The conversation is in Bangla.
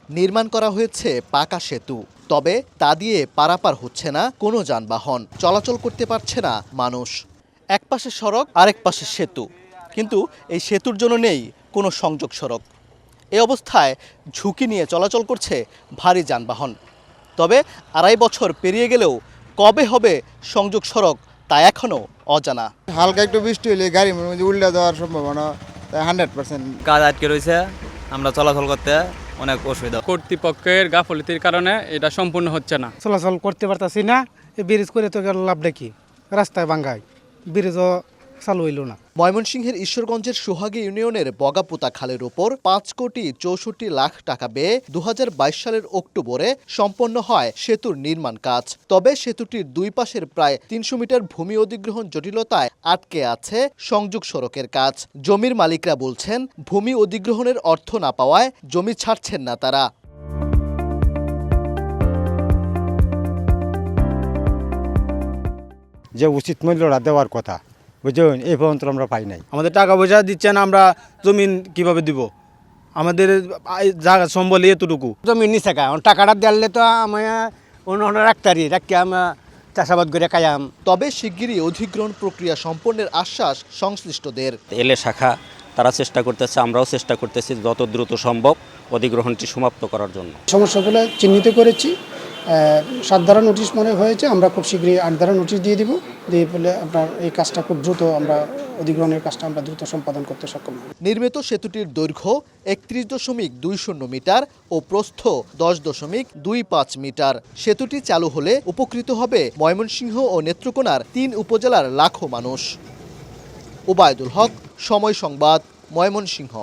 নির্মাণ করা হয়েছে পাকা সেতু, তবে তা দিয়ে পারাপার হচ্ছে না কোনো যানবাহন, চলাচল করতে পারছে না মানুষ। এক পাশে সড়ক, আরেক পাশে সেতু, কিন্তু এই সেতুর জন্য নেই কোনো সংযোগ সড়ক। এই অবস্থায় ঝুঁকি নিয়ে চলাচল করছে ভারী যানবাহন। তবে ২.৫ বছর পেরিয়ে গেলেও কবে হবে সংযোগ সড়ক তা এখনও অজানা। হালকা একটু বৃষ্টি হলে গাড়ির মধ্যে উল্টে দেওয়ার সম্ভাবনা 100%। কাজ আটকে রয়েছে, আমরা চলাচল করতে অনেক অসুবিধা। কর্তৃপক্ষের গাফলতির কারণে এটা সম্পূর্ণ হচ্ছে না, চলাচল করতে পারতাছি না। ব্রিজ করে তো লাভটা কি, রাস্তায় ভাঙ্গায়, ব্রিজও চালু হইল না। ময়মনসিংহের ঈশ্বরগঞ্জের সোহাগী ইউনিয়নের বগাপুতা খালের ওপর ৫,৬৪,০০,০০০ টাকা ব্যয়ে ২০২২ সালের অক্টোবরে সম্পন্ন হয় সেতুর নির্মাণ কাজ। তবে সেতুটির দুই পাশের প্রায় ৩০০ মিটার ভূমি অধিগ্রহণ জটিলতায় আটকে আছে সংযোগ সড়কের কাজ। জমির মালিকরা বলছেন, ভূমি অধিগ্রহণের অর্থ না পাওয়ায় জমি ছাড়ছেন না তারা। যে উচিত মূল্যটা দেওয়ার কথা, বুঝলেন, এই পর্যন্ত আমরা পাই নাই। আমাদের টাকা পয়সা দিচ্ছে না, আমরা জমিন কিভাবে দিব? আমাদের জায়গা সম্বল এতটুকু জমি নিচে টাকাটা দিলে তো আমি অন্য রাখি আমরা চাষাবাদ করে খাইয়াম। তবে শিগগিরই অধিগ্রহণ প্রক্রিয়া সম্পন্নের আশ্বাস সংশ্লিষ্টদের। এলে শাখা তারা চেষ্টা করতেছে, আমরাও চেষ্টা করতেছি যত দ্রুত সম্ভব অধিগ্রহণটি সমাপ্ত করার জন্য। সমস্যাগুলো চিহ্নিত করেছি, 7 ধারা নোটিশ মনে হয়েছে, আমরা খুব শীঘ্রই 8 ধারা নোটিশ দিয়ে দিব, দিয়ে বলে আপনার এই কাজটা খুব দ্রুত, আমরা অধিগ্রহণের কাজটা আমরা দ্রুত সম্পাদন করতে সক্ষম হব। নির্মিত সেতুটির দৈর্ঘ্য ৩১.২০ মিটার ও প্রস্থ ১০.25 মিটার। সেতুটি চালু হলে উপকৃত হবে ময়মনসিংহ ও নেত্রকোনার ৩ উপজেলার লাখো মানুষ। ওবায়দুল হক, সময় সংবাদ, ময়মনসিংহ।